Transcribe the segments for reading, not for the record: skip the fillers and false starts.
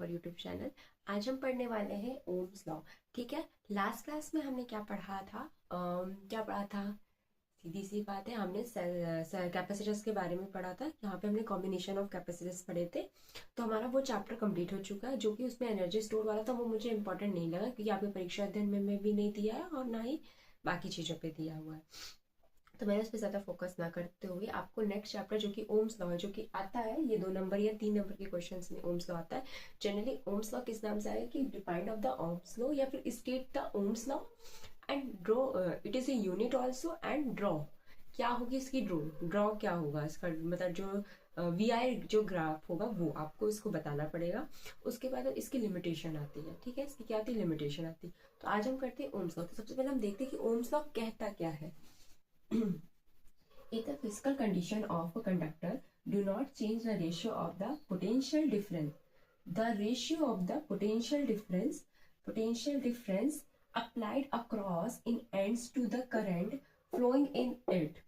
Our YouTube channel. आज हम पढ़ने वाले हैं ओम्स लॉ। ठीक है, लास्ट क्लास में हमने क्या पढ़ा था? सीधी सी बात है, हमने कैपेसिटर्स के बारे में पढ़ा था। यहाँ पे हमने कॉम्बिनेशन ऑफ कैपेसिटर्स पढ़े थे। तो हमारा वो चैप्टर कंप्लीट हो चुका है। जो कि उसमें एनर्जी स्टोर वाला था वो मुझे इंपॉर्टेंट नहीं लगा, क्योंकि आपके परीक्षा अध्ययन में भी नहीं दिया है और ना ही बाकी चीज़ों पे दिया हुआ है। तो मैंने उस पर ज़्यादा फोकस ना करते हुए आपको नेक्स्ट चैप्टर जो कि ओम्स लॉ है, जो कि आता है, ये 2 नंबर या 3 नंबर के क्वेश्चंस में ओम्स लॉ आता है। जनरली ओम्स लॉ किस नाम से आएगा कि defined of the Ohm's law, या फिर state the Ohm's law and draw, it is a unit also, and draw. क्या होगी इसकी ड्रॉ क्या होगा इसका, मतलब जो वी आई जो ग्राफ होगा वो आपको इसको बताना पड़ेगा। उसके बाद इसकी लिमिटेशन आती है। ठीक है, इसकी क्या आती है? लिमिटेशन आती है। तो आज हम करते हैं ओम्स लॉ। तो सबसे पहले हम देखते हैं कि ओम्स लॉ कहता क्या है। If the physical condition of a conductor do not change the ratio of the potential difference, the ratio of the potential difference applied across in ends to the current flowing in it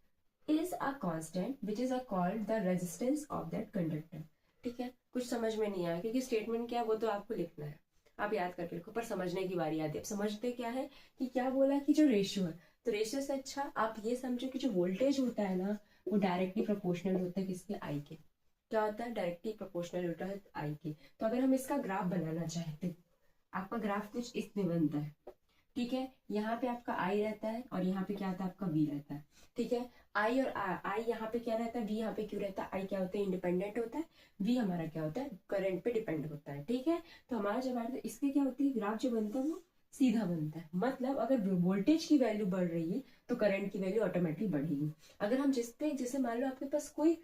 is a constant, which is called the resistance of that conductor. ठीक है, कुछ समझ में नहीं आया क्योंकि statement क्या है वो तो आपको लिखना है, आप याद करके लिखो, पर समझने की बारी आती है। अब समझते क्या है कि क्या बोला कि जो रेशियो है, तो रेशियो से अच्छा आप ये समझो कि जो वोल्टेज होता है ना, वो डायरेक्टली प्रोपोर्शनल होता है किसके? आई के। क्या होता है? डायरेक्टली प्रोपोर्शनल होता है आई के। तो अगर हम इसका ग्राफ बनाना चाहते, आपका ग्राफ कुछ इसमें बनता है। ठीक है, यहाँ पे आपका आई रहता है और यहाँ पे क्या आता है? आपका वी रहता है। ठीक है, आई और आई यहाँ पे क्या रहता है? वी यहाँ पे क्यों रहता है? आई क्या होता है? इंडिपेंडेंट होता है। वी हमारा क्या होता है? करंट पे डिपेंड होता है। ठीक है, तो हमारा जब आता है इसके क्या होती है? ग्राफ जो बनता है वो सीधा बनता है। मतलब अगर वोल्टेज की वैल्यू बढ़ रही है तो करंट की वैल्यू ऑटोमेटिक बढ़ेगी। अगर हम जैसे मान लो आपके पास कोई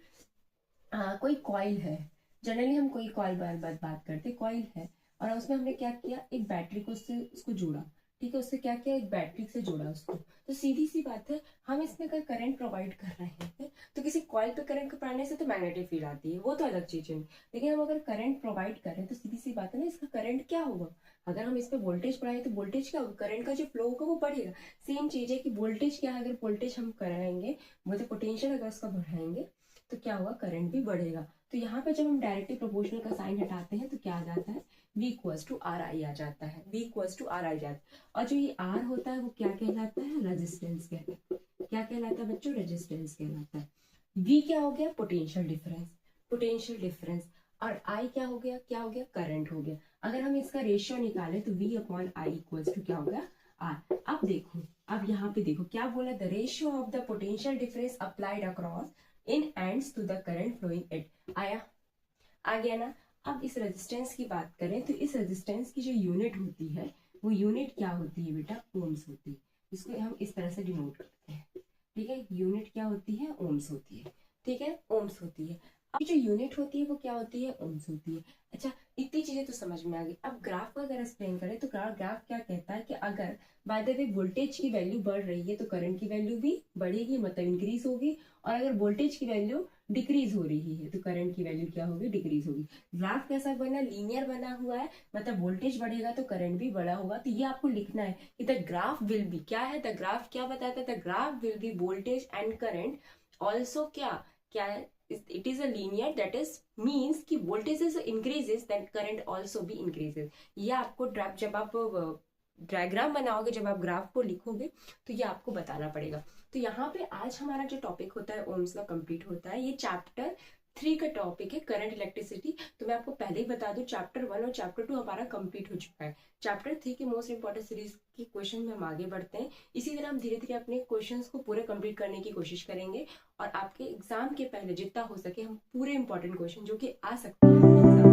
कॉइल है। जनरली हम कोई कॉइल बात करते, कॉइल है और उसमें हमने क्या किया? एक बैटरी को उसको जोड़ा। ठीक है, उससे क्या किया? एक बैटरी से जोड़ा उसको। तो सीधी सी बात है, हम इसमें अगर करंट प्रोवाइड कर रहे हैं तो किसी कॉइल पे करंट पड़ने से तो मैग्नेटिक फील्ड आती है, वो तो अलग चीज है। लेकिन हम अगर करंट प्रोवाइड कर रहे हैं तो सीधी सी बात है ना, इसका करंट क्या होगा? अगर हम इस पे वोल्टेज बढ़ाएं तो वोल्टेज क्या होगा? करंट का जो फ्लो होगा वो बढ़ेगा। सेम चीज है कि वोल्टेज क्या है, अगर वोल्टेज हम कराएंगे, मतलब पोटेंशियल अगर उसका बढ़ाएंगे तो क्या होगा? करंट भी बढ़ेगा। तो यहाँ पे जब हम डायरेक्टली प्रोपोर्शनल का साइन हटाते हैं तो क्या आ जाता है? V equals to R I आ जाता है। V equals to R I जाता है। और जो ये R होता है वो क्या कहलाता है? रेजिस्टेंस कहलाता है। क्या कहलाता है बच्चों? रेजिस्टेंस कहलाता है। V क्या हो गया? Potential difference. और I क्या हो गया? करंट हो गया। अगर हम इसका रेशियो निकालें तो V upon I equals to क्या हो गया? R। अब देखो, अब यहाँ पे देखो क्या बोला? The ratio of the potential difference applied across in ends to the current flowing it. आया? आ गया ना? अब इस रेजिस्टेंस की बात करें तो इस रेजिस्टेंस की जो यूनिट होती है वो यूनिट क्या होती है बेटा? ओम्स होती है। इसको हम इस तरह से डिनोट करते हैं। ठीक है, यूनिट क्या होती है? ओम्स होती है। ठीक है, ओम्स होती है। अब जो यूनिट होती है वो क्या होती है? ओम्स होती है। अच्छा, इतनी चीजें तो समझ में आ गई। अब ग्राफ को अगर एक्सप्लेन करें तो ग्राफ क्या कहता है कि अगर बाय द वे वोल्टेज की वैल्यू बढ़ रही है तो करंट की वैल्यू भी बढ़ेगी, मतलब इंक्रीज होगी। और अगर वोल्टेज की वैल्यू डिक्रीज हो रही है तो करंट की वैल्यू क्या होगी? डिक्रीज होगी। ग्राफ कैसा बना? लीनियर बना हुआ है, मतलब वोल्टेज बढ़ेगा तो करंट भी बढ़ा होगा। तो ये आपको लिखना है कि द ग्राफ विल बी, क्या है द ग्राफ? क्या बताता है? The graph will be voltage and current also क्या है? It is a linear, that is means कि voltage is increases then current also भी इंक्रीजेस। ये आपको जब आप डायग्राम बनाओगे, जब आप ग्राफ को लिखोगे तो ये आपको बताना पड़ेगा। तो यहाँ पे आज हमारा जो टॉपिक होता है ओम्स लॉ कंप्लीट होता है। ये चैप्टर 3 का टॉपिक है, करंट इलेक्ट्रिसिटी। तो मैं आपको पहले ही बता दूं, चैप्टर 1 और चैप्टर 2 हमारा कंप्लीट हो चुका है। चैप्टर 3 की मोस्ट इंपॉर्टेंट सीरीज के क्वेश्चन में हम आगे बढ़ते हैं। इसी तरह हम धीरे धीरे अपने क्वेश्चंस को पूरे कंप्लीट करने की कोशिश करेंगे और आपके एग्जाम के पहले जितना हो सके हम पूरे इंपॉर्टेंट क्वेश्चन जो कि आ सकते हैं